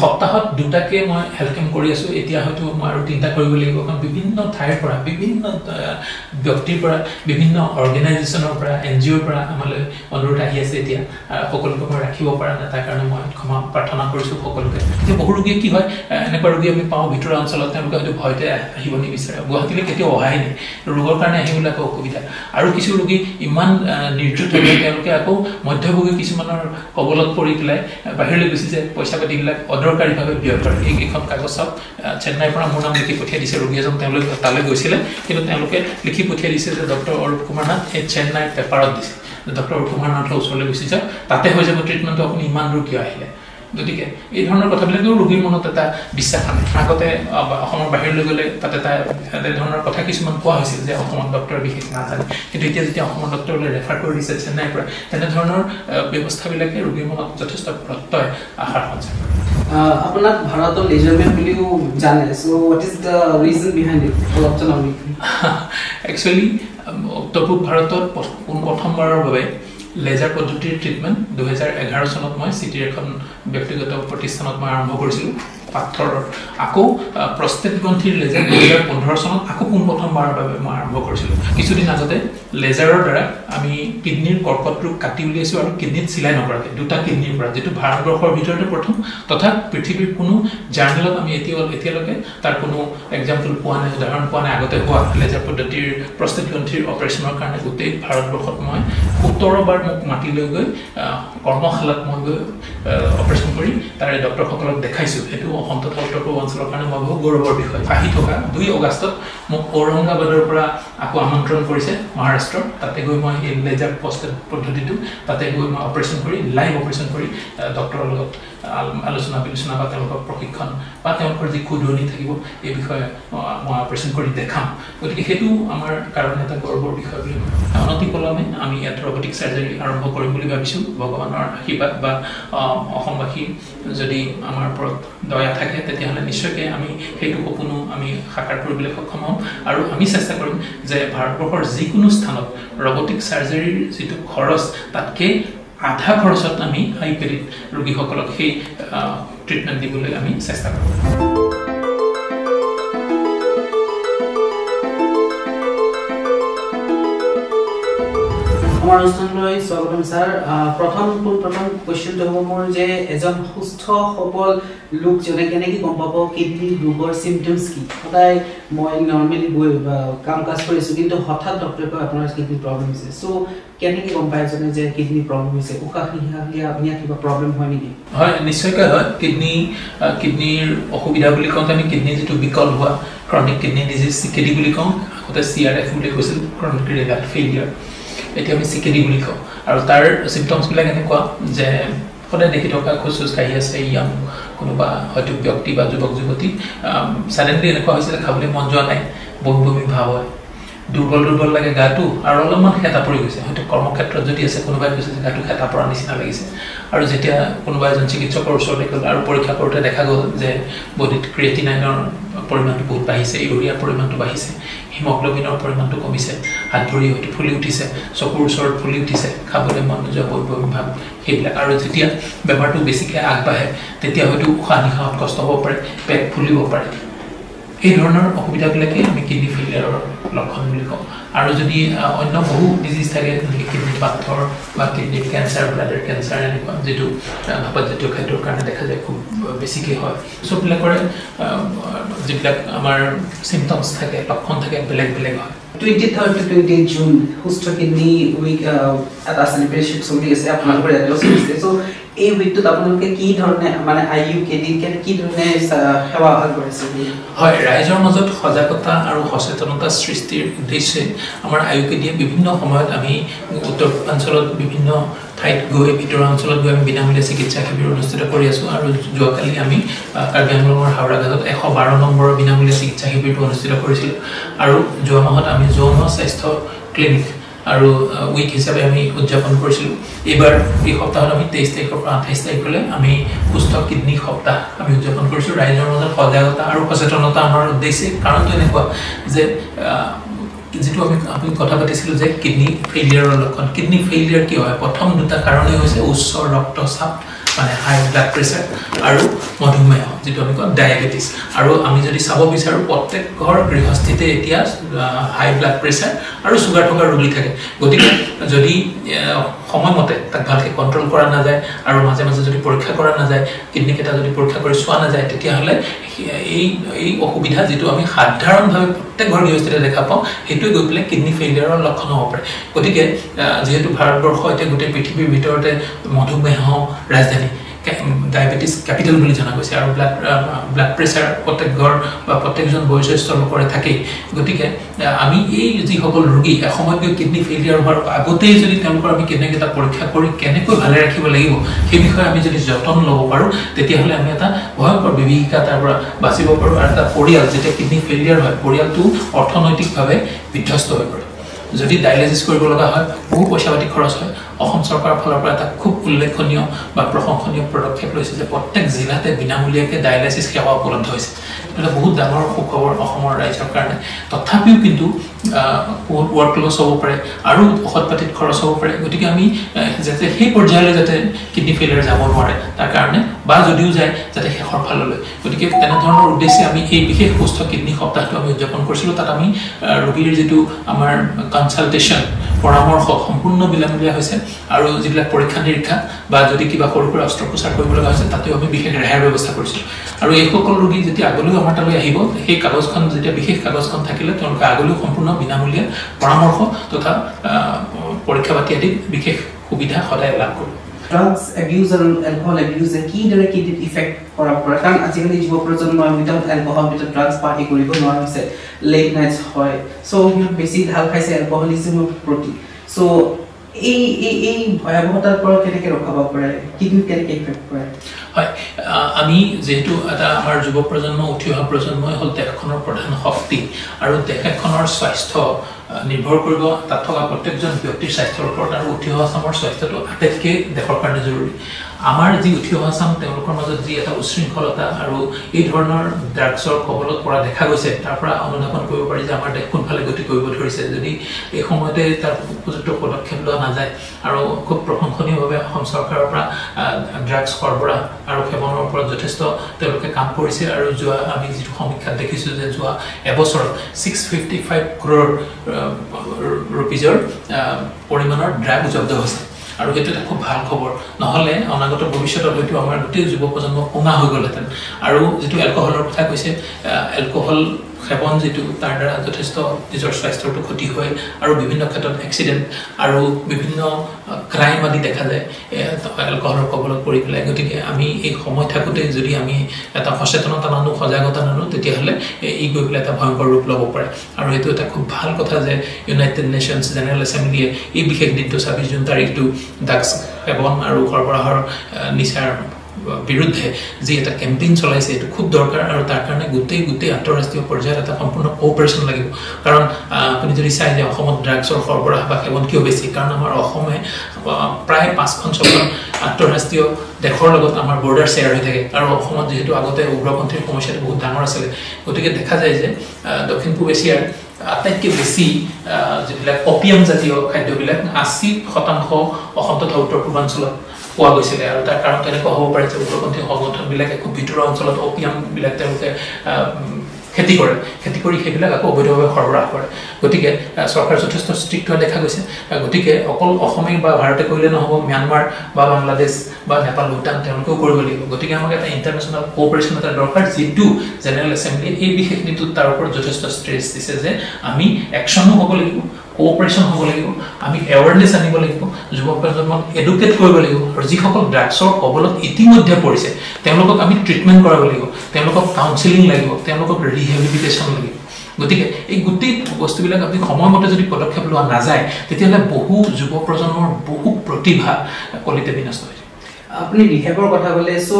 সপ্তাহত দুটাকে মই হেল্থ কেম্প কৰি আছো এতিয়া হয়তো মই আৰু তিনটা কৰিব লাগিব কাৰণ বিভিন্ন ঠাইৰ পৰা বিভিন্ন ব্যক্তিৰ পৰা বিভিন্ন অৰ্গেনাইজেচনৰ পৰা এনজিঅ'ৰ পৰা আমালৈ অনুৰোধ আহি আছে এতিয়া সকলোকে মই ৰাখিব পৰা নাই তাৰ কাৰণে মই ক্ষমা প্ৰাৰ্থনা কৰিছো সকলোকে এতিয়া বহু ৰোগী কি হয় এনেকুৱা ৰোগী আমি পাওঁ ভিতৰৰ অঞ্চলত তেওঁলোকে হয়তো ভয়তে আহিব নিবিচাৰে গুৱাহাটীলৈ কেতিয়াও অহাই নাই ৰোগৰ কাৰণে আহিবলৈ আকৌ অসুবিধা আৰু কিছু ৰোগী ইমান নিৰ্যুত হৈ তেওঁলোকে আকৌ মধ্যভোগী কিছুমানৰ কবলত পৰি পেলাই বাহিৰলৈ গুচি যায় পইচা পাতিবিলাক অদৰকাৰীভাৱে ব্যয় কৰে এইখন কাগজ চাওক চেন্নাইৰ পৰা মোৰ নাম লিখি পঠিয়াই দিছে ৰোগী এজন তেওঁলোকে তালৈ গৈছিলে কিন্তু তেওঁলোকে লিখি পঠিয়াই দিছে যে ডক্টৰ অৰূপ কুমাৰ নাথ এই চেন্নাই পেপাৰত দিছে ডক্টৰ অৰূপ কুমাৰ নাথৰ ওচৰলৈ গুচি যাওক তাতে হৈ যাব ট্ৰিটমেণ্টটো আপুনি ইমান দূৰ কিয় আহিলে গতিকে এই ধৰণৰ কথাবিলাকেও ৰোগীৰ মনত এটা বিশ্বাস আনে আগতে অসমৰ বাহিৰলৈ গ'লে তাতে এটা ধৰণৰ কথা কিছুমান কোৱা হৈছিল যে অসমত ডক্টৰ বিশেষ নাজানে কিন্তু এতিয়া যেতিয়া অসমৰ ডক্টৰলৈ ৰেফাৰ কৰি দিছে চেন্নাইৰ পৰা তেনেধৰণৰ ব্যৱস্থাবিলাকে ৰোগীৰ মনত যথেষ্ট প্ৰত্যয় আশাৰ সঞ্চাৰ কৰে আপোনাক ভাৰতৰ লেজাৰমেন বুলিও জানে so what is the reason behind it অলপ জনাবি একচুৱেলি উত্তৰ পূব ভাৰতত প্ৰথমবাৰৰ বাবে লেজাৰ পদ্ধতিৰ ট্ৰিটমেণ্ট 2011 চনত মই চিটিৰ এখন ব্যক্তিগত প্ৰতিষ্ঠানত মই আৰম্ভ কৰিছিলোঁ পাথৰ আকৌ প্ৰস্টেট গ্ৰন্থিৰ লেজাৰ 2015 চনত আকৌ প্ৰথমবাৰৰ বাবে মই আৰম্ভ কৰিছিলোঁ কিছুদিন আগতে লেজাৰৰ দ্বাৰা আমি কিডনিৰ কৰ্কট ৰোগ কাটি উলিয়াইছোঁ আৰু কিডনিত চিলাই নকৰাকৈ দুটা কিডনিৰ পৰা যেটো ভাৰতবৰ্ষৰ ভিতৰতে প্ৰথম তথা পৃথিৱীৰ কোনো জাৰ্নেলত আমি এতিয়ালৈকে তাৰ কোনো এক্সাম্পল পোৱা নাই উদাহৰণ পোৱা নাই আগতে হোৱা লেজাৰ পদ্ধতিৰ প্ৰস্টেট গ্ৰন্থিৰ অপাৰেশ্যনৰ কাৰণে গোটেই ভাৰতবৰ্ষত মই 17 বাৰ মোক মাতি লৈ গৈ কৰ্মশালাত মই গৈ অপাৰেশ্যন কৰি তাৰে ডক্টৰসকলক দেখাইছোঁ সেইটো অসম তথা উত্তৰ পূব অঞ্চলৰ কাৰণে মই বহু গৌৰৱৰ বিষয় আহি থকা 2 আগষ্টত মোক ঔৰংগাবাদৰ পৰা আকৌ আমন্ত্ৰণ কৰিছে মহাৰাষ্ট্ৰ তাতে গৈ মই এই লেজাৰ প্ৰস্টেট পদ্ধতিটো তাতে গৈ মই অপাৰেশ্যন কৰি লাইভ অপাৰেশ্যন কৰি ডক্টৰৰ লগত আলোচনা বিলোচনা বা তেওঁলোকৰ প্ৰশিক্ষণ বা তেওঁলোকৰ যি ক্ষুদ্ৰণি থাকিব এই বিষয়ে মই অপাৰেশ্যন কৰি দেখাম গতিকে সেইটো আমাৰ কাৰণে এটা গৌৰৱৰ বিষয় বুলি অনতিপলমে আমি ইয়াত ৰবটিক চাৰ্জাৰী আৰম্ভ কৰিম বুলি ভাবিছোঁ ভগৱানৰ আশীৰ্বাদ বা অসমবাসী যদি আমাৰ ওপৰত দয়া থাকে তেতিয়াহ'লে নিশ্চয়কৈ আমি সেইটো সপোনো আমি সাকাৰ কৰিবলৈ সক্ষম হ'ম আৰু আমি চেষ্টা কৰিম যে ভাৰতবৰ্ষৰ যিকোনো স্থানত ৰবটিক চাৰ্জাৰীৰ যিটো খৰচ তাতকৈ আধা খৰচত আমি আইপিএডিত ৰোগীসকলক সেই ট্ৰিটমেণ্ট দিবলৈ আমি চেষ্টা কৰিম আমাৰ অনুষ্ঠানলৈ স্বাগতম স্যাৰ প্ৰথম কোৱেশ্চনটো হ'ব মোৰ যে এজন সুস্থ সবল লোক জনে কেনেকৈ গম পাব কিডনি ৰোগৰ সিম্পটমছ কি সদায় মই নৰ্মেলি গৈ কাম কাজ কৰিছোঁ কিন্তু হঠাৎ ডক্টৰে কয় আপোনাৰ কিডনি প্ৰব্লেম হৈছে সো কেনেকৈ গম পায় জনে যে কিডনি প্ৰব্লেম হৈছে উশাহ নিশাহ কিবা প্ৰব্লেম হয় নেকি হয় নিশ্চয়কৈ হয় কিডনিৰ অসুবিধা বুলি কওঁতে আমি কিডনি যিটো বিকল হোৱা ক্ৰনিক কিডনি ডিজিজ চিকেডি বুলি কওঁ আগতে CRF বুলি কৈছিল ক্ৰনিক ৰিনাল ফেইলিয়াৰ এতিয়া আমি চিকেডি বুলি কওঁ আৰু তাৰ চিম্পটমছবিলাক এনেকুৱা যে সদায় দেখি থকা খোজ কাঢ়ি আছে ইয়াং কোনোবা হয়তো ব্যক্তি বা যুৱক যুৱতী সাডেনলি এনেকুৱা হৈছে যে খাবলৈ মন যোৱা নাই বমি ভাৱ হয় দুৰ্বল লাগে গাটো আৰু অলপমান হেতা পৰি গৈছে হয়তো কৰ্মক্ষেত্ৰত যদি আছে কোনোবাই কৈছে যে গাটো হেতা পৰা নিচিনা লাগিছে আৰু যেতিয়া কোনোবা এজন চিকিৎসকৰ ওচৰলৈ গ'ল আৰু পৰীক্ষা কৰোঁতে দেখা গ'ল যে বডিত ক্ৰিয়েটিনাইনৰ পৰিমাণটো বহুত বাঢ়িছে ইউৰিয়াৰ পৰিমাণটো বাঢ়িছে হিমগ্ল'বিনৰ পৰিমাণটো কমিছে হাত ভৰি হয়তো ফুলি উঠিছে চকুৰ ওচৰত ফুলি উঠিছে খাবলৈ মন নোযোৱা বমি ভাৱ সেইবিলাক আৰু যেতিয়া বেমাৰটো বেছিকৈ আগবাঢ়ে তেতিয়া হয়তো উশাহ নিশাহত কষ্ট হ'ব পাৰে পেট ফুলিব পাৰে এই ধৰণৰ অসুবিধাবিলাকে আমি কিডনি ফেইলিয়াৰৰ লক্ষণ বুলি কওঁ আৰু যদি অন্য বহু ডিজিজ থাকে যেনেকৈ কিডনি পাথৰ বা কিডনি কেঞ্চাৰ ব্লাডাৰ কেঞ্চাৰ এনেকুৱা যিটো ভাপতজাতীয় খাদ্যৰ কাৰণে দেখা যায় খুব বেছিকৈ হয় চববিলাকৰে যিবিলাক আমাৰ চিম্পটমছ থাকে লক্ষণ থাকে বেলেগ হয় 23rd to 28th June সুস্থ কিডনি উইক এটা সেলিব্রেশন চলি আছে আপোনালোকৰ ইয়াতে চলিছে সো এই উইকটোত আপোনালোকে কি ধৰণে মানে IUKD কি ধৰণে সেৱা আগবঢ়াইছে হয় ৰাইজৰ মাজত সজাগতা আৰু সচেতনতা সৃষ্টিৰ উদ্দেশ্যে আমাৰ IUKDয়ে বিভিন্ন সময়ত আমি উত্তৰ পূৰ্বাঞ্চলত বিভিন্ন ঠাইত গৈ ভিতৰুৱা অঞ্চলত গৈ আমি বিনামূলীয়া চিকিৎসা শিবিৰ অনুষ্ঠিত কৰি আছোঁ আৰু যোৱাকালি আমি কাৰ্বি আংলঙৰ হাওৰাঘাটত 112 নম্বৰৰ বিনামূলীয়া চিকিৎসা শিবিৰটো অনুষ্ঠিত কৰিছিলোঁ আৰু যোৱা মাহত আমি যৌন স্বাস্থ্য ক্লিনিক আৰু উইক হিচাপে আমি উদযাপন কৰিছিলোঁ এইবাৰ এই সপ্তাহত আমি 23 তাৰিখৰ পৰা 28 তাৰিখলৈ আমি সুস্থ কিডনি সপ্তাহ আমি উদযাপন কৰিছোঁ ৰাইজৰ মাজত সজাগতা আৰু সচেতনতা আমাৰ উদ্দেশ্যে কাৰণটো এনেকুৱা যে যেটো আমি কথা পাতিছিলোঁ যে কিডনি ফেইলিয়াৰৰ লক্ষণ কিডনি ফেইলিয়াৰ কি হয় প্ৰথম দুটা কাৰণেই হৈছে উচ্চ ৰক্তচাপ মানে হাই ব্লাড প্ৰেছাৰ আৰু মধুমেহ যেটো আমি কওঁ ডায়াবেটিস আৰু আমি যদি চাব বিচাৰো প্ৰত্যেক ঘৰ গৃহস্থিতে এতিয়া হাই ব্লাড প্ৰেছাৰ আৰু সুগাৰ থকা ৰোগী থাকে গতিকে যদি সময়মতে তাক ভালকে কন্ট্ৰোল কৰা না যায় আৰু মাজে মাজে যদি পৰীক্ষা কৰা না যায় কিডনি কেটা যদি পৰীক্ষা কৰি চোৱা না যায় তেতিয়া হলে এই অসুবিধা যেটো আমি সাধাৰণভাৱে প্ৰত্যেক ঘৰ গৃহস্থিতে দেখা পাওঁ হেতু গৈ পেলে কিডনি ফেইলিয়াৰৰ লক্ষণ হ'ব পাৰে গতিকে যেহেতু ভাৰতবৰ্ষ এতিয়া গোটেই পৃথিৱীৰ ভিতৰতে মধুমেহ ৰাজধানী ডায়াবেটিস ক্যাপিটাল বুলি জনা গৈছে আৰু ব্লাড প্ৰেছাৰ প্ৰত্যেক ঘৰ বা প্ৰত্যেকজন বয়োজ্যেষ্ঠ লোকৰে থাকে গতিকে আমি এই যি সকল ৰোগী এসময়ত কিডনি ফেইলিয়াৰ হোৱাৰ আগতেই যদি তেওঁলোকৰ আমি কিডনি কেটা পৰীক্ষা কৰি কেনেকৈ ভালে ৰাখিব লাগিব সেই বিষয়ে আমি যদি যতন ল'ব পাৰো তেতিয়া হলে আমি এটা ভয়ংকৰ বিভীষিকা তাৰ পৰা বাচিব পাৰো আৰু এটা পৰিয়াল যেতিয়া কিডনি ফেইলিয়াৰ হয় পৰিয়ালটো অৰ্থনৈতিকভাৱে বিধ্বস্ত হৈ পৰে যদি ডায়ালিসিস কৰিব লগা হয় বহু পইচা পাতি খৰচ হয় অসম চৰকাৰৰ ফালৰ পৰা এটা খুব উল্লেখনীয় বা প্ৰশংসনীয় পদক্ষেপ লৈছে যে প্ৰত্যেক জিলাতে বিনামূলীয়াকৈ ডায়ালিসিস সেৱা উপলব্ধ হৈছে এটা বহুত ডাঙৰ সুখবৰ অসমৰ ৰাজ্যৰ কাৰণে তথাপিও কিন্তু ওয়াৰ্ক লস হ'ব পাৰে আৰু ঔষধ পাতিত খৰচ হ'ব পাৰে গতিকে আমি যাতে সেই পৰ্যায়লৈ যাতে কিডনি ফেইলিয়াৰ যাব নোৱাৰে তাৰ কাৰণে বা যদিও যায় যাতে শেষৰ ফাললৈ গতিকে তেনে ধৰণৰ উদ্দেশ্যে আমি এই বিশেষ সুস্থ কিডনি সপ্তাহটো আমি উদযাপন কৰিছিলো তাত আমি ৰোগীৰ যেটো আমাৰ কনসালটেশন পৰামৰ্শ সম্পূৰ্ণ বিনামূলীয়া হৈছে আৰু যিবিলাক পৰীক্ষা নিৰীক্ষা বা যদি কিবা সৰু সৰু অস্ত্ৰোপচাৰ কৰিব লগা হৈছে তাতেও আমি বিশেষ ৰেহাইৰ ব্যৱস্থা কৰিছো আৰু এই সকল ৰোগী যেতিয়া আগলৈ আমাৰ তালৈ আহিব সেই কাগজখন যেতিয়া বিশেষ কাগজখন থাকিলে তেওঁলোকে আগলৈ সম্পূৰ্ণ বিনামূলীয়া পৰামৰ্শ তথা পৰীক্ষা পাতি আদি বিশেষ সুবিধা সদায় লাভ কৰিব drugs abuse and alcohol abuse কি দৰে কি ইফেক্ট কৰা পৰে কাৰণ আজিকালি যুৱ প্ৰজন্মই without alcohol without drugs party কৰিব নোৱাৰা হৈছে লেট নাইটস হয় সো বেছি ঢাল খাইছে এলকহলিজমৰ প্ৰতি সো এই ভয়াবহতাৰ পৰা কেনেকৈ ৰখাব পাৰে কিডনি কেনেকৈ ইফেক্ট কৰে হয় আমি যেহেতু এটা আমাৰ যুৱ প্ৰজন্ম উঠি অহা প্ৰজন্মই হল দেশখনৰ প্ৰধান শক্তি আৰু দেশখনৰ স্বাস্থ্য নিৰ্ভৰ কৰিব তাত থকা প্ৰত্যেকজন ব্যক্তিৰ স্বাস্থ্যৰ ওপৰত আৰু উঠি অহা চামৰ স্বাস্থ্যটো আটাইতকৈ দেশৰ কাৰণে জৰুৰী আমাৰ যি উঠি অহা চাম তেওঁলোকৰ মাজত যি এটা উশৃংখলতা আৰু এই ধৰণৰ ড্ৰাগছৰ কবলত পৰা দেখা গৈছে তাৰ পৰা অনুধাৱন কৰিব পাৰি যে আমাৰ দেশ কোনফালে গতি কৰিব ধৰিছে যদি এই সময়তে তাৰ উপযুক্ত পদক্ষেপ লোৱা নাযায় আৰু খুব প্ৰশংসনীয়ভাৱে অসম চৰকাৰৰ পৰা ড্ৰাগছ সৰবৰাহ আৰু সেৱনৰ ওপৰত যথেষ্ট তেওঁলোকে কাম কৰিছে আৰু যোৱা আমি যিটো সমীক্ষাত দেখিছো যে যোৱা এবছৰত 655 crore ৰুপিজৰ পৰিমাণৰ ড্ৰাগ জব্দ হৈছে আৰু এটা খুব ভাল খবৰ নহলে অনাগত ভৱিষ্যতৰ হয়তো আমাৰ গোটেই যুৱ প্ৰজন্ম কোঙা হৈ গ'লহেঁতেন আৰু যেটো এলকহলৰ কথা কৈছে এলকহল সেৱন যেটো তাৰ দ্বাৰা যথেষ্ট নিজৰ স্বাস্থ্যটো ক্ষতি হয় আৰু বিভিন্ন ক্ষেত্ৰত এক্সিডেন্ট আৰু বিভিন্ন ক্ৰাইম আদি দেখা যায় এলকহলৰ কবলত পৰি পেলাই গতিকে আমি এই সময় থাকোতে যদি আমি এটা সচেতনতা নানো সজাগতা নানো তেতিয়াহলে এই গৈ পেলাই এটা ভয়ংকৰ ৰূপ ল'ব পাৰে আৰু এইটো এটা খুব ভাল কথা যে ইউনাইটেড নেশ্যনছ জেনেৰেল এছেম্বলিয়ে এই বিশেষ দিনটো 26 জুন তাৰিখটো ড্ৰাগছ সেৱন আৰু সৰবৰাহৰ নিচাৰ বিৰুদ্ধে যে এটা কেম্পেইন চলাইছে এটো খুব দৰকাৰ আৰু তাৰ কাৰণে গোটেই আন্তঃৰাষ্ট্ৰীয় পৰ্যায়ত এটা সম্পূৰ্ণ কোঅপাৰেচন লাগিব কাৰণ আপুনি যদি চাই যে অসমত ড্ৰাগছৰ সৰবৰাহ বা সেৱন কিয় বেছি কাৰণ আমাৰ অসমে প্ৰায় 5খন আন্তঃৰাষ্ট্ৰীয় দেশৰ লগত আমাৰ বৰ্ডাৰ শেয়াৰ হৈ থাকে আৰু অসমত যেহেতু আগতে উগ্ৰপন্থীৰ সমস্যাটো বহুত ডাঙৰ আছিল গতিকে দেখা যায় যে দক্ষিণ পূব এছিয়াৰ আটাইতকৈ বেছি যিবিলাক অপিয়াম জাতীয় খাদ্যবিলাক 80% অসম তথা উত্তৰ পূৰ্বাঞ্চলত পোৱা গৈছিল আৰু তাৰ কাৰণ তেনেকুৱা হ'ব পাৰে যে উগ্ৰপন্থী সংগঠনবিলাকে খুব ভিতৰুৱা অঞ্চলত অপিয়াম বিলাক তেওঁলোকে খেতি কৰি সেইবিলাক আকৌ অবৈধভাৱে সৰবৰাহ কৰে গতিকে চৰকাৰ যথেষ্ট ষ্ট্ৰিক্ট হোৱা দেখা গৈছে গতিকে অকল অসমে বা ভাৰতে কৰিলে নহ'ব ম্যানমাৰ বা বাংলাদেশ বা নেপাল ভূটান তেওঁলোকেও কৰিব লাগিব গতিকে আমাক এটা ইণ্টাৰনেশ্যনেল কোঅপাৰেচন এটা দৰকাৰ যিটো জেনেৰেল এছেম্বলি এই বিশেষ নীতিটোত তাৰ ওপৰত যথেষ্ট ষ্ট্ৰেছ দিছে যে আমি একশ্যনো হ'ব লাগিব কোঅপাৰেচন হ'ব লাগিব আমি এৱাৰনেছ আনিব লাগিব যুৱ প্ৰজন্মক এডুকেট কৰিব লাগিব আৰু যিসকল ড্ৰাগছৰ কবলত ইতিমধ্যে পৰিছে তেওঁলোকক আমি ট্ৰিটমেণ্ট কৰাব লাগিব তেওঁলোকক কাউন্সেলিং লাগিব তেওঁলোকক ৰিহেবিলিটেশ্যন লাগিব গতিকে এই গোটেই বস্তুবিলাক আপুনি সময়মতে যদি পদক্ষেপ লোৱা নাযায় তেতিয়াহ'লে বহু যুৱ প্ৰজন্মৰ বহু প্ৰতিভা কলিতে বিনষ্ট হৈ যায় আপুনি ৰিহেবৰ কথা ক'লে সো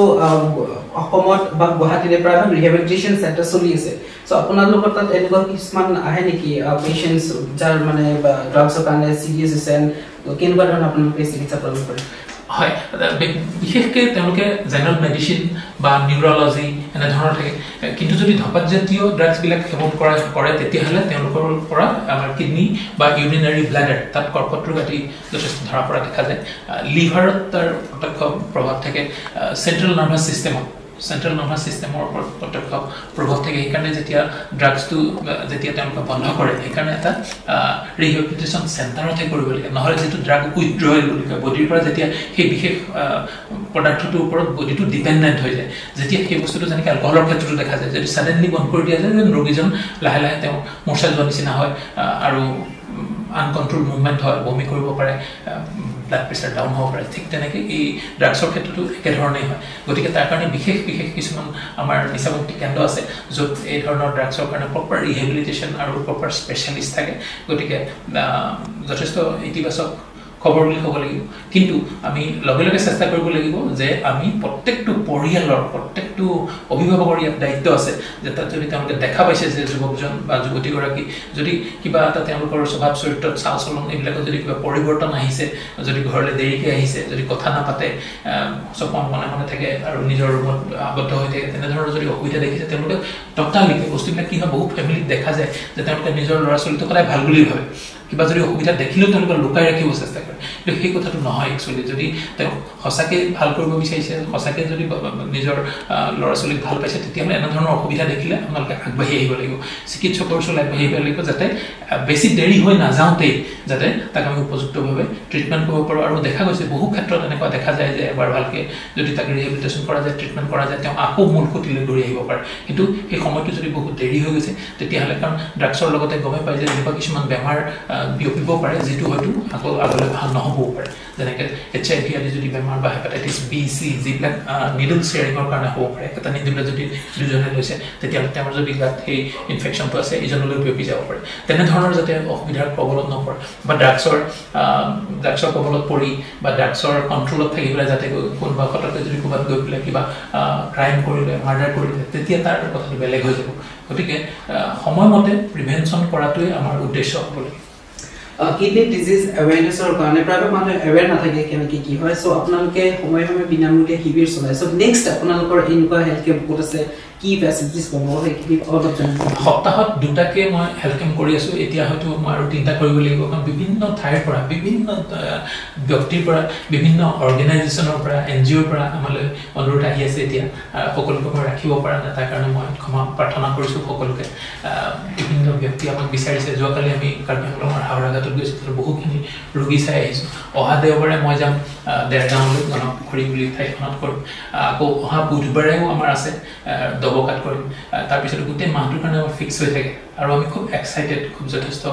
অসমত বা গুৱাহাটীতে প্ৰায় ৰিহেবিলিটেশ্যন চেণ্টাৰ চলি আছে সো আপোনালোকৰ তাত এনেকুৱা কিছুমান আহে নেকি পেচেণ্টছ যাৰ মানে ড্ৰাগছৰ কাৰণে চিৰিয়াছ হৈছে কেনেকুৱা ধৰণৰ আপোনালোকে চিকিৎসা প্ৰদান কৰে হয় বিশেষকৈ তেওঁলোকে জেনেৰেল মেডিচিন বা নিউৰলজি এনে ধৰণৰ থাকে কিন্তু যদি ধপাতজাতীয় ড্ৰাগছবিলাক সেৱন কৰে তেতিয়াহ'লে তেওঁলোকৰ পৰা আমাৰ কিডনি বা ইউৰিনাৰী ব্লাডাৰ তাত কৰ্কট ৰোগ আদি যথেষ্ট ধৰা পৰা দেখা যায় লিভাৰত তাৰ প্ৰত্যক্ষ প্ৰভাৱ থাকে চেণ্ট্ৰেল নাৰ্ভাছ চিষ্টেমৰ ওপৰত প্ৰত্যক্ষ প্ৰভাৱ থাকে সেইকাৰণে যেতিয়া ড্ৰাগছটো যেতিয়া তেওঁলোকে বন্ধ কৰে সেইকাৰণে এটা ৰিহেবিলিটেশ্যন চেণ্টাৰতে কৰিব লাগে নহ'লে যিটো ড্ৰাগ উইথড্ৰয়েল বুলি কয় বডিৰ পৰা যেতিয়া সেই বিশেষ পদাৰ্থটোৰ ওপৰত বডিটো ডিপেণ্ডেণ্ট হৈ যায় যেতিয়া সেই বস্তুটো যেনেকৈ এলকহলৰ ক্ষেত্ৰতো দেখা যায় যদি ছাডেনলি বন্ধ কৰি দিয়া যায় ৰোগীজন লাহে লাহে তেওঁ মূৰ্ছা যোৱা নিচিনা হয় আৰু আনকণ্ট্ৰল মুভমেণ্ট হয় বমি কৰিব পাৰে ব্লাড প্ৰেছাৰ ডাউন হ'ব পাৰে ঠিক তেনেকৈ এই ড্ৰাগছৰ ক্ষেত্ৰতো একেধৰণেই হয় গতিকে তাৰ কাৰণে বিশেষ কিছুমান আমাৰ নিচামুক্তি কেন্দ্ৰ আছে য'ত এই ধৰণৰ ড্ৰাগছৰ কাৰণে প্ৰপাৰ ৰিহেবিলিটেশ্যন আৰু প্ৰপাৰ স্পেচিয়েলিষ্ট থাকে গতিকে যথেষ্ট ইতিবাচক খবৰ বুলি ক'ব লাগিব কিন্তু আমি লগে লগে চেষ্টা কৰিব লাগিব যে আমি প্ৰত্যেকটো পৰিয়ালৰ প্ৰত্যেকটো অভিভাৱকৰ ইয়াত দায়িত্ব আছে যে তাত যদি তেওঁলোকে দেখা পাইছে যে যুৱকজন বা যুৱতীগৰাকী যদি কিবা এটা তেওঁলোকৰ স্বভাৱ চৰিত্ৰত চাল চলন এইবিলাকত যদি কিবা পৰিৱৰ্তন আহিছে যদি ঘৰলৈ দেৰিকৈ আহিছে যদি কথা নাপাতে চব মনে মনে থাকে আৰু নিজৰ ৰুমত আবদ্ধ হৈ থাকে তেনেধৰণৰ যদি অসুবিধা দেখিছে তেওঁলোকে তৎকালিকে বস্তুবিলাক কি হয় বহুত ফেমিলিত দেখা যায় যে তেওঁলোকে নিজৰ ল'ৰা ছোৱালীটো সদায় ভাল বুলি ভাবে কিবা যদি অসুবিধা দেখিলেও তেওঁলোকে লুকাই ৰাখিব চেষ্টা কৰে কিন্তু সেই কথাটো নহয় একচুৱেলি যদি তেওঁ সঁচাকৈ ভাল কৰিব বিচাৰিছে সঁচাকৈ যদি নিজৰ ল'ৰা ছোৱালীক ভাল পাইছে তেতিয়াহ'লে এনেধৰণৰ অসুবিধা দেখিলে আপোনালোকে আগবাঢ়ি আহিব লাগিব চিকিৎসকৰ ওচৰলৈ আগবাঢ়ি আহিব লাগিব যাতে বেছি দেৰি হৈ নাযাওঁতেই যাতে তাক আমি উপযুক্তভাৱে ট্ৰিটমেণ্ট কৰিব পাৰোঁ আৰু দেখা গৈছে বহু ক্ষেত্ৰত এনেকুৱা দেখা যায় যে এবাৰ ভালকৈ যদি তাক ৰিহেবিলিটেশ্যন কৰা যায় ট্ৰিটমেণ্ট কৰা যায় তেওঁ আকৌ মূল সুঁতিলৈ দৌৰি আহিব পাৰে কিন্তু সেই সময়টো যদি বহুত দেৰি হৈ গৈছে তেতিয়াহ'লে কাৰণ ড্ৰাগছৰ লগতে গমে পায় যে এনেকুৱা কিছুমান বেমাৰ বিয়পিব পাৰে যিটো হয়তো আকৌ আগলৈ ভাল নহ'বও পাৰে যেনেকৈ HIV আদি যদি বেমাৰ বা হেপাটাইটিছ B C যিবিলাক নিডল শ্বেয়াৰিঙৰ কাৰণে হ'ব পাৰে এটা নিডলে যদি দুজনে লৈছে তেতিয়াহ'লে তেওঁৰ যদি গাত সেই ইনফেকশ্যনটো আছে ইজনলৈ বিয়পি যাব পাৰে তেনেধৰণৰ যাতে অসুবিধাৰ কবলত নপৰে বা ড্ৰাগছৰ কবলত পৰি বা ড্ৰাগছৰ কণ্ট্ৰলত থাকি পেলাই যাতে কোনোবা ক্ষেত্ৰতে যদি ক'ৰবাত গৈ পেলাই কিবা ক্ৰাইম কৰিলে মাৰ্ডাৰ কৰিলে তেতিয়া তাৰ কথাটো বেলেগ হৈ যাব গতিকে সময়মতে প্ৰিভেনশ্যন কৰাটোৱে আমাৰ উদ্দেশ্য হ'ব লাগে কিডনি ডিজিজ এৱেৰনেছৰ কাৰণে প্ৰায়ভাগ মানুহে এৱেৰ নাথাকে কেনেকৈ কি হয় চ' আপোনালোকে সময়ে সময়ে বিনামূলীয়া শিবিৰ চলাই চ' নেক্সট আপোনালোকৰ এনেকুৱা হেল্থ কেম্প ক'ত আছে কি ফেচিলিটিছ পাব সেইখিনি অলপ জানিব সপ্তাহত দুটাকৈ মই হেল্থ কেম্প কৰি আছোঁ এতিয়া হয়তো মই আৰু তিনিটা কৰিব লাগিব কাৰণ বিভিন্ন ঠাইৰ পৰা বিভিন্ন ব্যক্তিৰ পৰা বিভিন্ন অৰ্গেনাইজেশ্যনৰ পৰা NGOৰ পৰা আমালৈ অনুৰোধ আহি আছে এতিয়া সকলোকে মই ৰাখিব পৰা নাই তাৰ কাৰণে মই ক্ষমা প্ৰাৰ্থনা কৰিছোঁ সকলোকে বিভিন্ন ব্যক্তি আমাক বিচাৰিছে যোৱাকালি আমি কাৰ্বি আংলঙৰ হাওৰাঘাটত গৈছিলোঁ বহুখিনি ৰোগী চাই আহিছোঁ অহা দেওবাৰে মই যাম দেৰগাঁৱলৈ গণপুখুৰী বুলি ঠাইখনত কৰিম আকৌ অহা বুধবাৰেও আমাৰ আছে দবকাত কৰিম তাৰপিছত গোটেই মাহটোৰ কাৰণে আমাৰ ফিক্স হৈ থাকে আৰু আমি খুব এক্সাইটেড খুব যথেষ্ট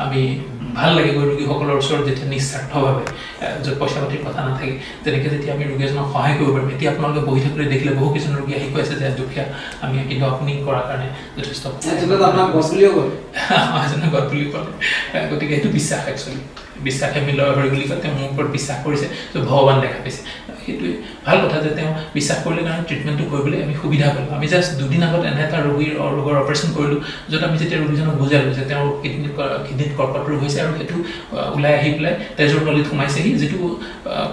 আমি ভাল লাগে গৈ ৰোগীসকলৰ ওচৰত যেতিয়া নিস্বাৰ্থভাৱে য'ত পইচা পাতিৰ কথা নাথাকে তেনেকৈ যেতিয়া আমি ৰোগী এজনক সহায় কৰিব পাৰিম এতিয়া আপোনালোকে বহি থাকিলে দেখিলে বহু কিছুমান ৰোগী আহি কৈ আছে যে দুখীয়া আমি কিন্তু আপুনি কৰাৰ কাৰণে যথেষ্ট আপোনাক গছ বুলিও কয় এজনে গছ বুলি ক'লে গতিকে সেইটো বিশ্বাস একচুৱেলি বিশ্বাসে মিলৰ হৰি বুলি কয় তেওঁ মোৰ ওপৰত বিশ্বাস কৰিছে ত' ভগৱান দেখা পাইছে সেইটোৱে ভাল কথা যে তেওঁ বিশ্বাস কৰিলে কাৰণে ট্ৰিটমেণ্টটো কৰিবলৈ আমি সুবিধা পালোঁ আমি জাষ্ট দুদিন আগত এনে এটা ৰোগৰ অপাৰেশ্যন কৰিলোঁ য'ত আমি যেতিয়া ৰোগীজনক বুজালোঁ যে তেওঁৰ কিডনিত কৰ্কট ৰোগ হৈছে আৰু সেইটো ওলাই আহি পেলাই তেজৰ নলীত সোমাইছেহি যিটো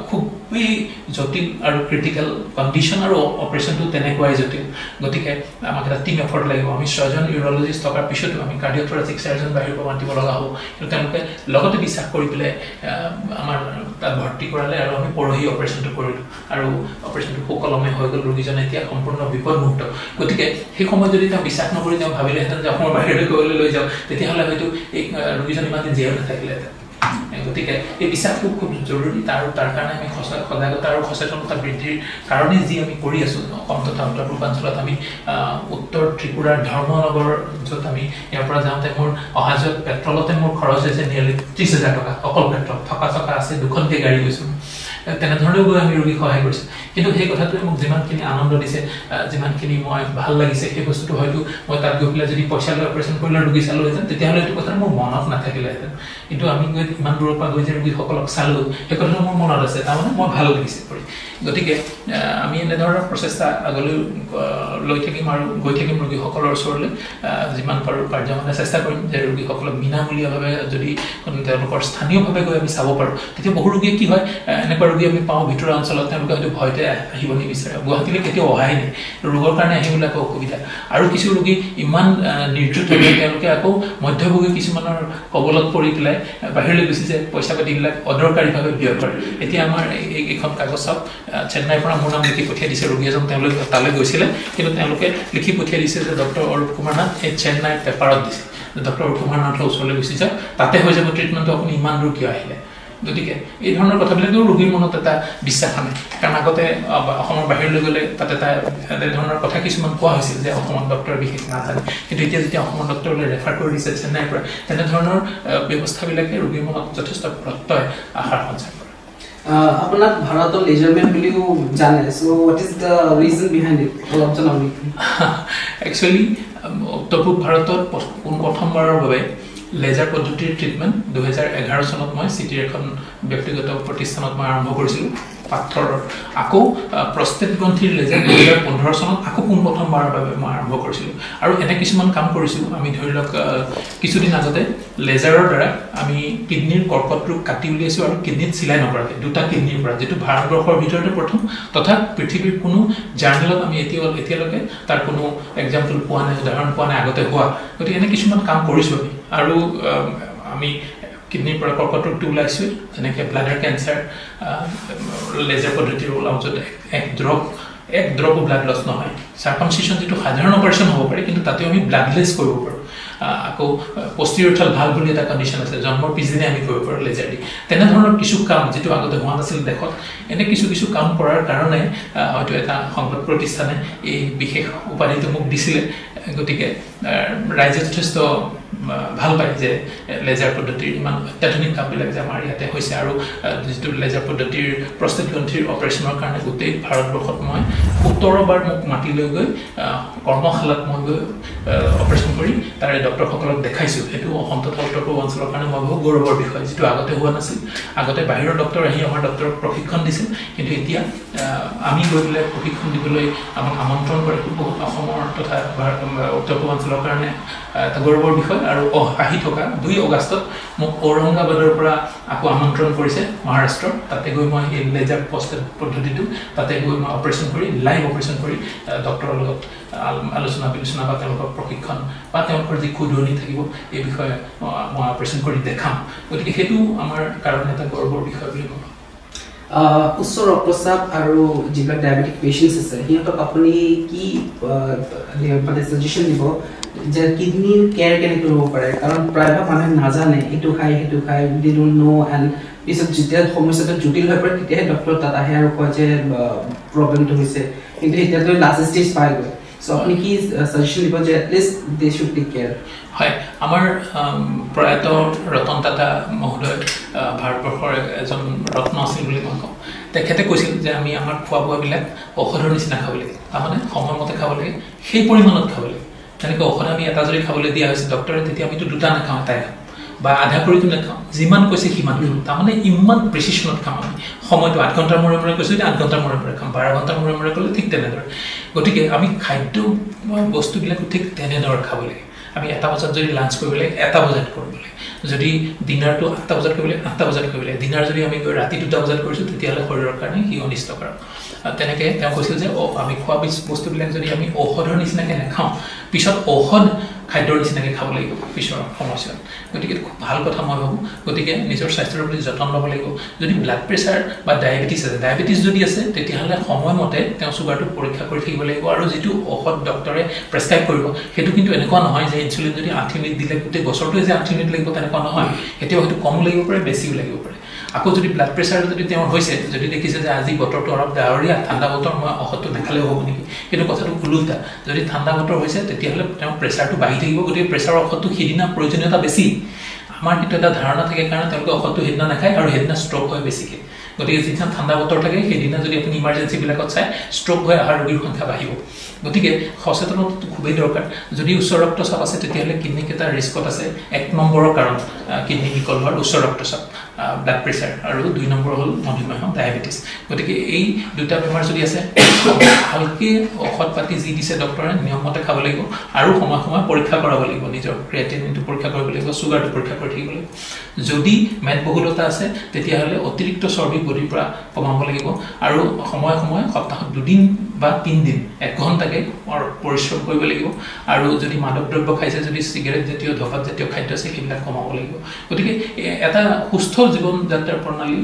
খুবেই জটিল আৰু ক্ৰিটিকেল কণ্ডিশ্যন আৰু অপাৰেশ্যনটো তেনেকুৱাই জটিল গতিকে আমাক এটা টিম এফৰ্ট লাগিব আমি 6জন ইউৰলজিষ্ট থকাৰ পিছতো আমি কাৰ্ডিঅ'থৰাচিক চাৰ্জন বাহিৰৰ পৰা মাতিব লগা হ'ব কিন্তু তেওঁলোকে লগতে বিশ্বাস কৰি পেলাই আমাৰ তাত ভৰ্তি কৰালে আৰু আমি পৰহি অপাৰেশ্যনটো কৰিলোঁ আৰু অপাৰেশ্যনটো সুকলমে হৈ গ'ল ৰোগীজনে এতিয়া সম্পূৰ্ণ বিপদমুক্ত গতিকে সেই সময়ত যদি তেওঁ বিশ্বাস নকৰি তেওঁ ভাবিলেহেঁতেন যে অসমৰ বাহিৰলৈ ক'বলৈ লৈ যাওঁ তেতিয়াহ'লে হয়তো এই ৰোগীজন ইমান দিন জীয়াই নাথাকিলেহেঁতেন গতিকে এই বিশ্বাসটো খুব জৰুৰী তাৰ কাৰণে আমি সজাগতা আৰু সচেতনতা বৃদ্ধিৰ কাৰণে যি আমি কৰি আছোঁ অসম তথা উত্তৰ পূৰ্বাঞ্চলত আমি উত্তৰ ত্ৰিপুৰাৰ ধৰ্মনগৰ য'ত আমি ইয়াৰ পৰা যাওঁতে মোৰ অহা যোৱাত পেট্ৰলতে মোৰ খৰচ হৈছে নিয়েৰলি 30,000 টকা অকল পেট্ৰল থকা আছে দুখনকৈ গাড়ী গৈছোঁ তেনেধৰণেও গৈ আমি ৰোগীক সহায় কৰিছোঁ কিন্তু সেই কথাটোৱে মোক যিমানখিনি আনন্দ দিছে যিমানখিনি মই ভাল লাগিছে সেই বস্তুটো হয়তো মই তাত গৈ পেলাই যদি পইচা লৈ অপাৰেশ্যন কৰিলে ৰোগী চালোহেঁতেন তেতিয়াহ'লে এইটো কথা মোৰ মনত নাথাকিলেহেঁতেন কিন্তু আমি গৈ ইমান দূৰৰ পৰা গৈ যে ৰোগীসকলক চালোঁ সেই কথাটো মোৰ মনত আছে তাৰমানে মই ভাল লাগিছে কৰি গতিকে আমি এনেধৰণৰ প্ৰচেষ্টা আগলৈ লৈ থাকিম আৰু গৈ থাকিম ৰোগীসকলৰ ওচৰলৈ যিমান পাৰোঁ কাৰ্যমতে চেষ্টা কৰিম যে ৰোগীসকলক বিনামূলীয়াভাৱে যদি তেওঁলোকৰ স্থানীয়ভাৱে গৈ আমি চাব পাৰোঁ তেতিয়া বহু ৰোগীয়ে কি হয় এনেকুৱা ৰোগী আমি পাওঁ ভিতৰৰ অঞ্চলত তেওঁলোকে হয়তো ভয়তে আহিব নিবিচাৰে গুৱাহাটীলৈ কেতিয়াও অহাই নাই ৰোগৰ কাৰণে আহিবলৈ আকৌ অসুবিধা আৰু কিছু ৰোগী ইমান নিৰ্যুত হৈ তেওঁলোকে আকৌ মধ্যভোগী কিছুমানৰ কবলত পৰি পেলাই বাহিৰলৈ গুচি যায় পইচা পাতিবিলাক অদৰকাৰীভাৱে ব্যয় কৰে এতিয়া আমাৰ এইখন কাগজ চাওক চেন্নাইৰ পৰা মোৰ নাম লিখি পঠিয়াই দিছে ৰোগী এজন তেওঁলোকে তালৈ গৈছিলে কিন্তু তেওঁলোকে লিখি পঠিয়াই দিছে যে ডক্টৰ অৰূপ কুমাৰ নাথ এই চেন্নাই পেপাৰত দিছে ডক্টৰ অৰূপ কুমাৰ নাথৰ ওচৰলৈ গুচি যাওক তাতে হৈ যাব ট্ৰিটমেণ্টটো আপুনি ইমান দূৰ কিয় আহিলে গতিকে এই ধৰণৰ কথাবিলাকেও ৰোগীৰ মনত এটা বিশ্বাস আনে কাৰণ আগতে অসমৰ বাহিৰলৈ গ'লে তাতে এটা ধৰণৰ কথা কিছুমান কোৱা হৈছিল যে অসমত ডক্টৰ বিশেষ নাজানে কিন্তু এতিয়া যেতিয়া অসমৰ ডক্টৰলৈ ৰেফাৰ কৰি দিছে চেন্নাইৰ পৰা তেনেধৰণৰ ব্যৱস্থাবিলাকে ৰোগীৰ মনত যথেষ্ট প্ৰত্যয় আশাৰ সঞ্চাৰ কৰে আপোনাক ভাৰতৰ লেজাৰমেন বুলিও জানে so what is the reason behind it অলপ জনাব একচুৱেলি উত্তৰ পূব ভাৰতত প্ৰথমবাৰৰ বাবে লেজাৰ পদ্ধতিৰ ট্ৰিটমেণ্ট 2011 চনত মই চিটিৰ এখন ব্যক্তিগত প্ৰতিষ্ঠানত মই আৰম্ভ কৰিছিলোঁ পাথৰ আকৌ প্ৰস্টেট গ্ৰন্থিৰ লেজাৰ 2015 চনত আকৌ প্ৰথমবাৰৰ বাবে মই আৰম্ভ কৰিছিলোঁ আৰু এনে কিছুমান কাম কৰিছোঁ আমি ধৰি লওক কিছুদিন আগতে লেজাৰৰ দ্বাৰা আমি কিডনিৰ কৰ্কট ৰোগ কাটি উলিয়াইছোঁ আৰু কিডনিত চিলাই নকৰাকৈ দুটা কিডনিৰ পৰা যিটো ভাৰতবৰ্ষৰ ভিতৰতে প্ৰথম তথা পৃথিৱীৰ কোনো জাৰ্নেলত আমি এতিয়ালৈকে তাৰ কোনো এক্সাম্পল পোৱা নাই উদাহৰণ পোৱা নাই আগতে হোৱা গতিকে এনে কিছুমান কাম কৰিছোঁ আমি আৰু আমি কিডনিৰ পৰা কৰ্কট ৰোগটো ওলাইছোঁ যেনেকৈ ব্লাডাৰ কেঞ্চাৰ লেজাৰ পদ্ধতিৰ ওলাওঁ য'ত এক ড্ৰপো ব্লাড লছ নহয় চাৰ্কামচিশ্যন যিটো সাধাৰণ অপাৰেশ্যন হ'ব পাৰে কিন্তু তাতেও আমি ব্লাডলেছ কৰিব পাৰোঁ আকৌ পষ্টিৰিয়ৰ ভাল বুলি এটা কণ্ডিশ্যন আছে জন্মৰ পিছদিনে আমি কৰিব পাৰোঁ লেজাৰ দি তেনেধৰণৰ কিছু কাম যিটো আগতে হোৱা নাছিল দেশত এনে কিছু কাম কৰাৰ কাৰণে হয়তো এটা সংবাদ প্ৰতিষ্ঠানে এই বিশেষ উপাধিটো মোক দিছিলে গতিকে ৰাইজে যথেষ্ট ভাল পায় যে লেজাৰ পদ্ধতিৰ ইমান অত্যাধুনিক কামবিলাক যে আমাৰ ইয়াতে হৈছে আৰু যিটো লেজাৰ পদ্ধতিৰ প্ৰস্টেট গ্ৰন্থিৰ অপাৰেশ্যনৰ কাৰণে গোটেই ভাৰতবৰ্ষত মই 17 বাৰ মোক মাতি লৈ গৈ কৰ্মশালাত মই গৈ অপাৰেশ্যন কৰি তাৰে ডক্টৰসকলক দেখাইছোঁ সেইটো অসম তথা উত্তৰ পূব অঞ্চলৰ কাৰণে মই বহু গৌৰৱৰ বিষয় যিটো আগতে হোৱা নাছিল আগতে বাহিৰৰ ডক্টৰ আহি আমাৰ ডক্টৰক প্ৰশিক্ষণ দিছিল কিন্তু এতিয়া আমি গৈ পেলাই প্ৰশিক্ষণ দিবলৈ আমাক আমন্ত্ৰণ কৰে বহুত অসমৰ তথা উত্তৰ পূব অঞ্চলৰ কাৰণে এটা গৌৰৱৰ বিষয় আৰু আহি থকা 2 আগষ্টত মোক ঔৰংগাবাদৰ পৰা আকৌ আমন্ত্ৰণ কৰিছে মহাৰাষ্ট্ৰৰ তাতে গৈ মই এই লেজাৰ প্ৰস্টেট পদ্ধতিটো তাতে গৈ মই অপাৰেশ্যন কৰি লাইভ অপাৰেশ্যন কৰি ডক্টৰৰ লগত আলোচনা বিলোচনা বা তেওঁলোকৰ প্ৰশিক্ষণ বা তেওঁলোকৰ যি ক্ষুদ্ৰণি থাকিব এই বিষয়ে মই অপাৰেশ্যন কৰি দেখাম গতিকে সেইটো আমাৰ কাৰণে এটা গৌৰৱৰ বিষয় বুলি মই উচ্চ ৰক্তচাপ আৰু যিবিলাক ডায়েবেটিক পেচেণ্টছ আছে সিহঁতক আপুনি কি মানে সাজেশন দিব যে কিডনিৰ কেয়াৰ কেনেকৈ ল'ব পাৰে কাৰণ প্ৰায়ভাগ মানুহে নাজানে এইটো খাই দে ডোন্ট নো এণ্ড পিছত যেতিয়া সমস্যাটো জটিল হৈ পৰে তেতিয়াহে ডক্টৰ তাত আহে আৰু কয় যে প্ৰব্লেমটো হৈছে কিন্তু এতিয়াতো লাষ্ট ষ্টেজ পাই গ'ল সো আপুনি কি সাজেশন দিব যে at least they should take care হয় আমাৰ প্ৰয়াত ৰতন টাটা মহোদয় ভাৰতবৰ্ষৰ এজন ৰত্ন আছিল বুলি মই কওঁ তেখেতে কৈছিল যে আমি আমাৰ খোৱা বোৱাবিলাক ঔষধৰ নিচিনা খাব লাগে তাৰমানে সময়মতে খাব লাগে সেই পৰিমাণত খাব লাগে তেনেকৈ ঔষধ আমি এটা যদি খাবলৈ দিয়া হৈছে ডক্টৰে তেতিয়া আমিতো দুটা নাখাওঁ এটাই খাওঁ বা আধা কৰিতো নাখাওঁ যিমান কৈছে সিমান তাৰমানে ইমান প্ৰিচিশ্যনত খাওঁ আমি সময়টো 8 ঘণ্টাৰ মূৰে মূৰে কৈছোঁ যে 8 ঘণ্টাৰ মূৰে মূৰে খাম 12 ঘণ্টাৰ মূৰে মূৰে ক'লে ঠিক তেনেদৰে গতিকে আমি খাদ্য বস্তুবিলাকো ঠিক তেনেদৰে খাব লাগে আমি 1টা বজাত যদি লাঞ্চ কৰিব লাগে 1টা বজাত কৰিব লাগে যদি ডিনাৰটো 8টা বজাত কৰিব লাগে 8টা বজাত কৰিব লাগে ডিনাৰ যদি আমি ৰাতি 2টা বজাত কৰিছোঁ তেতিয়াহ'লে শৰীৰৰ কাৰণে সি অনিষ্টকাৰক তেনেকৈ তেওঁ কৈছিল যে আমি খোৱা বস্তুবিলাক যদি আমি ঔষধৰ নিচিনাকৈ নাখাওঁ পিছত ঔষধ খাদ্যৰ নিচিনাকৈ খাব লাগিব পিছৰ সময়ছোৱাত গতিকে খুব ভাল কথা মই ভাবোঁ গতিকে নিজৰ স্বাস্থ্যৰ প্ৰতি যত্ন ল'ব লাগিব যদি ব্লাড প্ৰেছাৰ বা ডায়েবেটিছ আছে ডায়েবেটিছ যদি আছে তেতিয়াহ'লে সময়মতে তেওঁ চুগাৰটো পৰীক্ষা কৰি থাকিব লাগিব আৰু যিটো ঔষধ ডক্টৰে প্ৰেছক্ৰাইব কৰিব সেইটো কিন্তু এনেকুৱা নহয় যে ইনচুলিন যদি 8 ইউনিট দিলে গোটেই বছৰটোৱে যে 8 ইউনিট লাগিব তেনেকুৱা নহয় কেতিয়াবা হয়তো কম লাগিব পাৰে বেছিও লাগিব পাৰে আকৌ যদি ব্লাড প্ৰেছাৰ যদি তেওঁৰ হৈছে যদি দেখিছে যে আজি বতৰটো অলপ ডাৱৰীয়া ঠাণ্ডা বতৰ মই ঔষধটো নাখালেও হ'ব নেকি কিন্তু কথাটো ওলোটা যদি ঠাণ্ডা বতৰ হৈছে তেতিয়াহ'লে তেওঁৰ প্ৰেছাৰটো বাঢ়ি থাকিব গতিকে প্ৰেছাৰৰ ঔষধটো সিদিনা প্ৰয়োজনীয়তা বেছি আমাৰ কিন্তু এটা ধাৰণা থাকে কাৰণ তেওঁলোকে ঔষধটো সেইদিনা নাখায় আৰু সেইদিনা ষ্ট্ৰক হয় বেছিকৈ গতিকে যেতিয়া ঠাণ্ডা বতৰ থাকে সেইদিনা যদি আপুনি ইমাৰ্জেঞ্চিবিলাকত চাই ষ্ট্ৰক হৈ অহা ৰোগীৰ সংখ্যা বাঢ়িব গতিকে সচেতনতাটো খুবেই দৰকাৰ যদি উচ্চ ৰক্তচাপ আছে তেতিয়াহ'লে কিডনি কেইটা ৰিস্কত আছে 1 নম্বৰৰ কাৰণ কিডনি বিকল হোৱাৰ উচ্চ ৰক্তচাপ ব্লাড প্ৰেছাৰ আৰু 2 নম্বৰ হ'ল মধুমেহ ডায়াবেটিছ গতিকে এই দুটা বেমাৰ যদি আছে ভালকে ঔষধ পাতি যি দিছে ডক্টৰে নিয়মমতে খাব লাগিব আৰু সময় সময় পৰীক্ষা কৰাব লাগিব নিজৰ ক্ৰিয়েটিনিনটো পৰীক্ষা কৰিব লাগিব সুগাৰটো পৰীক্ষা কৰি থাকিব লাগিব যদি মেদবহুলতা আছে তেতিয়াহ'লে অতিৰিক্ত চৰ্বি বডিৰ পৰা কমাব লাগিব আৰু সময় সময় সপ্তাহত 2 দিন বা 3 দিন 1 ঘণ্টাকে পৰিশ্ৰম কৰিব লাগিব আৰু যদি মাদক দ্ৰব্য খাইছে যদি সিগাৰেট জাতীয় ধপাত জাতীয় খাদ্য আছে সেইবিলাক কমাব লাগিব গতিকে এটা সুস্থ জীৱন যাত্ৰাৰ প্ৰণালী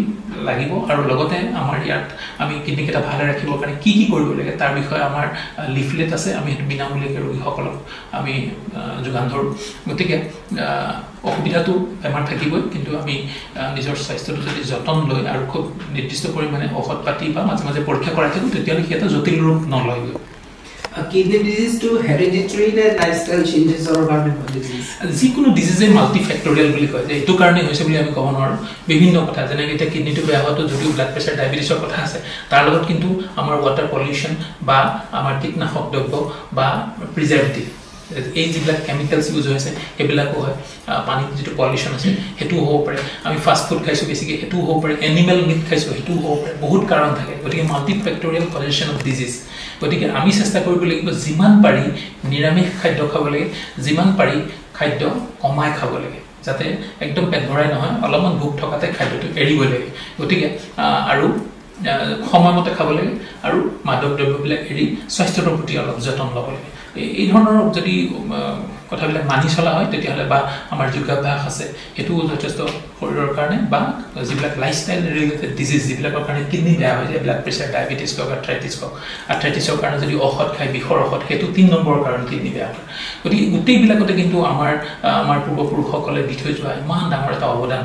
লাগিব আৰু লগতে আমাৰ ইয়াত আমি কিডনিকেইটা ভালে ৰাখিবৰ কাৰণে কি কৰিব লাগে তাৰ বিষয়ে আমাৰ লিফলেট আছে আমি বিনামূলীয়াকৈ ৰোগীসকলক আমি যোগান ধৰোঁ গতিকে অসুবিধাটো বেমাৰ থাকিবই কিন্তু আমি নিজৰ স্বাস্থ্যটো যদি যতন লৈ আৰু খুব নিৰ্দিষ্ট পৰিমাণে ঔষধ পাতি বা মাজে মাজে পৰীক্ষা কৰাই থাকোঁ তেতিয়াহ'লে এটা জটিল ৰোগ নলয় kidney disease to hereditary lifestyle changes or environmental disease যিকোনো ডিজিজে মাল্টিফেক্টৰিয়েল বুলি কয় যে এইটো কাৰণে হৈছে বুলি আমি ক'ব নোৱাৰোঁ বিভিন্ন কথা যেনেকৈ এতিয়া কিডনিটো বেয়া হোৱাটো যদিও ব্লাড প্ৰেছাৰ ডায়েবেটিছৰ কথা আছে তাৰ লগত কিন্তু আমাৰ ৱাটাৰ পলিউশ্যন বা আমাৰ কীটনাশক দ্ৰব্য বা প্ৰিজাৰ্ভেটিভ এই যিবিলাক কেমিকেলছ ইউজ হৈছে সেইবিলাকো হয় পানীত যিটো পলিউশ্যন আছে সেইটোও হ'ব পাৰে আমি ফাষ্ট ফুড খাইছোঁ বেছিকৈ সেইটোও হ'ব পাৰে এনিমেল মিট খাইছোঁ সেইটোও হ'ব পাৰে বহুত কাৰণ থাকে গতিকে মাল্টিফেক্টৰিয়েল কজেশ্যন অফ ডিজিজ গতিকে আমি চেষ্টা কৰিব লাগিব যিমান পাৰি নিৰামিষ খাদ্য খাব লাগে যিমান পাৰি খাদ্য কমাই খাব লাগে যাতে একদম পেট ভৰাই নহয় অলপমান ভোক থকাতে খাদ্যটো এৰিব লাগে গতিকে আৰু সময়মতে খাব লাগে আৰু মাদক দ্ৰব্যবিলাক এৰি স্বাস্থ্যৰ প্ৰতি অলপ যতন ল'ব লাগে এই ধৰণৰ যদি কথাবিলাক মানি চলা হয় তেতিয়াহ'লে বা আমাৰ যোগাভ্যাস আছে সেইটোও যথেষ্ট শৰীৰৰ কাৰণে বা যিবিলাক লাইফষ্টাইল ৰিলেটেড ডিজিজ যিবিলাকৰ কাৰণে কিডনি বেয়া হৈ যায় ব্লাড প্ৰেছাৰ ডায়েবেটিছ হওক আৰ্থ্ৰাইটিছৰ কাৰণে যদি ঔষধ খায় বিষৰ ঔষধ সেইটো 3 নম্বৰৰ কাৰণ কিডনি বেয়া হয় গতিকে গোটেইবিলাকতে কিন্তু আমাৰ পূৰ্বপুৰুষসকলে দি থৈ যোৱা ইমান ডাঙৰ এটা অৱদান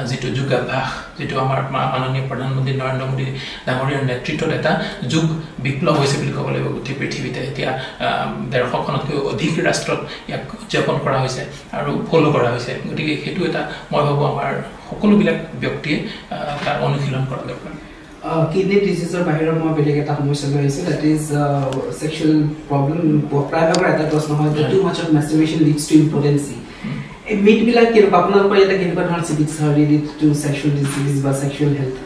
যিটো যোগাভ্যাস যিটো আমাৰ মাননীয় প্ৰধানমন্ত্ৰী নৰেন্দ্ৰ মোদী ডাঙৰীয়াৰ নেতৃত্বত এটা যোগ বিপ্লৱ হৈছে বুলি ক'ব লাগিব গোটেই পৃথিৱীতে এতিয়া 150খনতকৈ অধিক ৰাষ্ট্ৰত ইয়াক উদযাপন কৰা হৈছে আৰু ফ'ল' কৰা হৈছে গতিকে সেইটো এটা মই ভাবোঁ আমাৰ সকলোবিলাক ব্যক্তিয়ে তাৰ অনুশীলন কৰা দৰকাৰ kidney diseaseৰ বাহিৰৰ মই বেলেগ এটা সমস্যা লৈ আহিছোঁ that is sexual problem প্ৰায়ভাগৰ এটা প্ৰশ্ন হয় that too much of masturbation leads to impotency এই মিথবিলাক কেনেকুৱা আপোনালোকৰ এটা কেনেকুৱা ধৰণৰ চিকিৎসা ৰিলেটেড টু sexual disease বা sexual health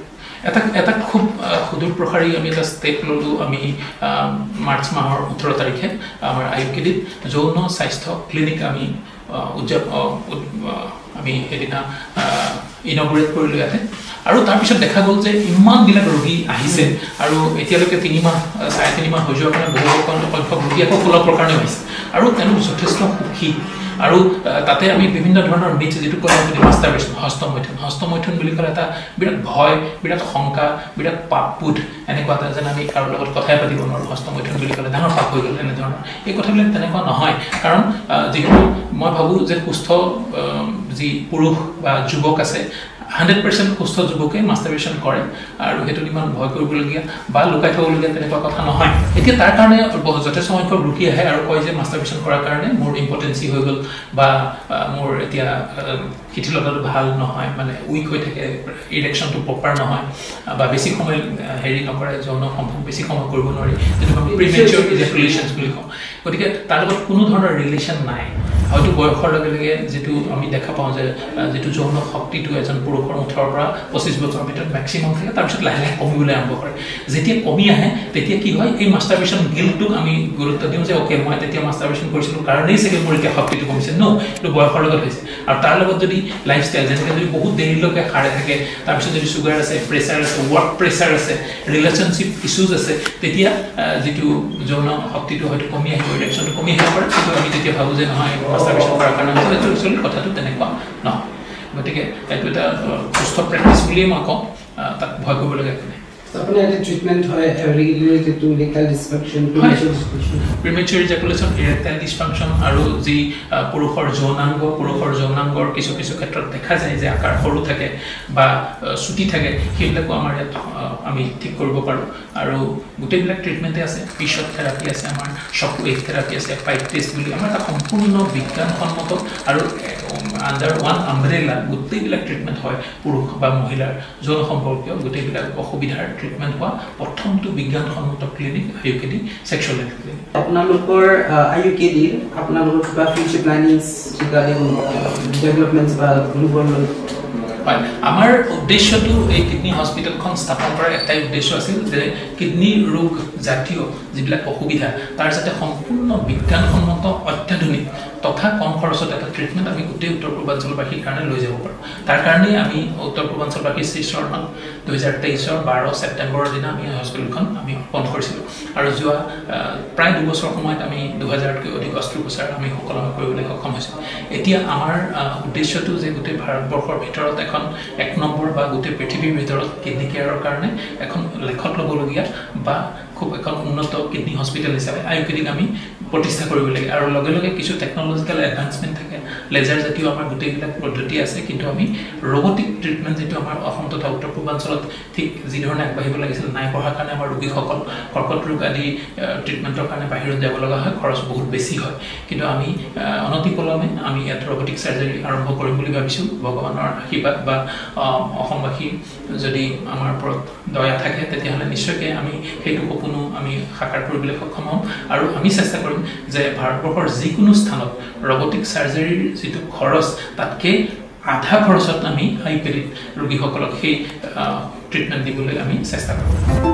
এটা খুব সুদূৰ প্ৰসাৰী আমি এটা ষ্টেপ ল'লোঁ আমি মাৰ্চ মাহৰ 18 তাৰিখে আমাৰ আয়ুৰ্বেদিক যৌন স্বাস্থ্য ক্লিনিক আমি আমি সেইদিনা ইনগ্ৰেট কৰিলোঁ ইয়াতে আৰু তাৰপিছত দেখা গ'ল যে ইমানবিলাক ৰোগী আহিছে আৰু এতিয়ালৈকে 3 মাহ 3.5 মাহ হৈ যোৱাৰ কাৰণে বহুসংখ্যক ৰোগী আকৌ ফ'ল' কাৰণে আহিছে আৰু তেওঁলোক যথেষ্ট সুখী আৰু তাতে আমি বিভিন্ন ধৰণৰ মিথ যিটো কয় আমি মাষ্টাৰবেশ্যন হস্তমৈথুন বুলি ক'লে এটা বিৰাট ভয় বিৰাট শংকা বিৰাট পাপবোধ এনেকুৱা এটা যেন আমি কাৰোৰ লগত কথাই পাতিব নোৱাৰোঁ হস্তমৈথুন বুলি ক'লে ডাঙৰ পাপ হৈ গ'ল এনেধৰণৰ এই কথাবিলাক তেনেকুৱা নহয় কাৰণ যিহেতু মই ভাবোঁ যে সুস্থ যি পুৰুষ বা যুৱক আছে 100% সুস্থ যুৱকে মাষ্টাৰবেশ্যন কৰে আৰু সেইটো ইমান ভয় কৰিবলগীয়া বা লুকাই থ'বলগীয়া তেনেকুৱা কথা নহয় এতিয়া তাৰ কাৰণে যথেষ্ট সংখ্যক ৰোগী আহে আৰু কয় যে মাষ্টাৰবেশ্যন কৰাৰ কাৰণে মোৰ ইম্পটেঞ্চি হৈ গ'ল বা মোৰ এতিয়া শিথিলতাটো ভাল নহয় মানে উইক হৈ থাকে ইৰেকশ্যনটো প্ৰপাৰ নহয় বা বেছি সময় হেৰি নকৰে যৌন সম্ভৱ বেছি সময় কৰিব নোৱাৰি যিটো আমি প্ৰিমেচিয়ৰ ইজাকুলেশ্যনছ বুলি কওঁ গতিকে তাৰ লগত কোনো ধৰণৰ ৰিলেশ্যন নাই হয়তো বয়সৰ লগে লগে যিটো আমি দেখা পাওঁ যে যিটো যৌন শক্তিটো এজন পুৰুষৰ 18 পৰা 25 বছৰৰ ভিতৰত মেক্সিমাম থাকে তাৰপিছত লাহে লাহে কমিবলৈ আৰম্ভ কৰে যেতিয়া কমি আহে তেতিয়া কি হয় এই মাষ্টাৰবেশ্যন গিল্টটোক আমি গুৰুত্ব দিওঁ যে অ'কে মই তেতিয়া মাষ্টাৰবেশ্যন কৰিছিলোঁ কাৰণেই চাগে মোৰ এতিয়া শক্তিটো কমিছে ন এইটো বয়সৰ লগত হৈছে আৰু তাৰ লগত যদি লাইফষ্টাইল যেনেকৈ যদি বহুত দেৰিলৈকে সাৰে থাকে তাৰপিছত যদি চুগাৰ আছে প্ৰেছাৰ আছে ৱৰ্ক প্ৰেছাৰ আছে ৰিলেশ্যনশ্বিপ ইছ্যুজ আছে তেতিয়া যিটো যৌন শক্তিটো হয়তো কমি আহিব ইৰেকশ্যনটো কমি আহিব পাৰে কিন্তু আমি তেতিয়া ভাবোঁ যে নহয় মাষ্টাৰবেশ্যন কৰাৰ কাৰণে একচুৱেলি কথাটো তেনেকুৱা নহয় গতিকে এইটো এটা সুস্থ প্ৰেক্টিছ বুলিয়েই মই কওঁ তাক ভয় কৰিবলগীয়া একো নাই আপুনি এটা ট্ৰিটমেণ্ট হয় related to erectile dysfunction প্ৰিমেচিয়ৰ ইজাকুলেশ্যন erectile dysfunction আৰু যি পুৰুষৰ যৌনাংগৰ কিছু ক্ষেত্ৰত দেখা যায় যে আকাৰ সৰু থাকে বা চুটি থাকে সেইবিলাকো আমাৰ ইয়াত আমি ঠিক কৰিব পাৰোঁ আৰু গোটেইবিলাক ট্ৰিটমেণ্টে আছে পিছত থেৰাপি আছে আমাৰ চকু ৱেভ থেৰাপি আছে পাইপ টেষ্ট বুলি আমাৰ এটা সম্পূৰ্ণ বিজ্ঞানসন্মত আৰু আণ্ডাৰ ওৱান আমব্ৰেলা গোটেইবিলাক ট্ৰিটমেণ্ট হয় পুৰুষ বা মহিলাৰ যৌন সম্পৰ্কীয় গোটেইবিলাক অসুবিধাৰ ট্ৰিটমেণ্ট হোৱা প্ৰথমটো বিজ্ঞানসন্মত clinic Ayurvedic sexual health clinic আপোনালোকৰ আয়ুৰ্বেদিক আপোনালোকৰ কিবা ফিউচাৰ প্লেনিংছ ৰিগাৰ্ডিং ডেভেলপমেণ্টছ বা গ্লোবাল হয় আমাৰ উদ্দেশ্যটো এই কিডনি হস্পিটেলখন স্থাপন কৰাৰ এটাই উদ্দেশ্য আছিল যে কিডনি ৰোগ জাতীয় যিবিলাক অসুবিধা তাৰ যাতে সম্পূৰ্ণ বিজ্ঞানসন্মত অত্যাধুনিক তথা কম খৰচত এটা ট্ৰিটমেণ্ট আমি গোটেই উত্তৰ পূৰ্বাঞ্চলবাসীৰ কাৰণে লৈ যাব পাৰোঁ তাৰ কাৰণে আমি উত্তৰ পূৰ্বাঞ্চলবাসীৰ শ্ৰীচৰণত 2023 12 ছেপ্টেম্বৰৰ দিনা আমি হস্পিটেলখন আমি অৰ্পণ কৰিছিলোঁ আৰু যোৱা প্ৰায় 2 বছৰ সময়ত আমি 2000তকৈ অধিক অস্ত্ৰোপচাৰ আমি সুকলমে কৰিবলৈ সক্ষম হৈছোঁ এতিয়া আমাৰ উদ্দেশ্যটো যে গোটেই ভাৰতবৰ্ষৰ ভিতৰত এখন 1 নম্বৰ বা গোটেই পৃথিৱীৰ ভিতৰত কিডনি কেয়াৰৰ কাৰণে এখন লেখত ল'বলগীয়া বা খুব এখন উন্নত কিডনি হস্পিটেল হিচাপে আইকিডিক আমি প্ৰতিষ্ঠা কৰিব লাগে আৰু লগে লগে কিছু টেকনলজিক্যাল এডভান্সমেন্ট থাকে লেজাৰ জাতীয় আমাৰ গোটেইবিলাক পদ্ধতি আছে কিন্তু আমি ৰবটিক ট্ৰিটমেন্ট যেটো আমাৰ অসম তথা উত্তৰ পূৰ্বাঞ্চলত ঠিক যি ধৰণে আগবাঢ়িব লাগিছিল নাই পঢ়াৰ কাৰণে আমাৰ ৰোগীসকল কৰ্কট ৰোগ আদি ট্ৰিটমেন্টৰ কাৰণে বাহিৰত যাব লগা হয় খৰচ বহুত বেছি হয় কিন্তু আমি অনতিপলমে আমি ইয়াত ৰবটিক সাৰ্জাৰী আৰম্ভ কৰিম বুলি ভাবিছোঁ ভগৱানৰ আশীৰ্বাদ বা অসমবাসী যদি আমাৰ ওপৰত দয়া থাকে তেতিয়াহ'লে নিশ্চয়কৈ আমি সেইটো সপোনো আমি সাকাৰ কৰিবলৈ সক্ষম হ'ম আৰু আমি চেষ্টা কৰিম যে ভাৰতবৰ্ষৰ যিকোনো স্থানত ৰবটিক সাৰ্জাৰীৰ যিটো খৰচ তাতকৈ আধা খৰচত আমি আইপিএলিত ৰোগীসকলক সেই ট্ৰিটমেণ্ট দিবলৈ আমি চেষ্টা কৰিম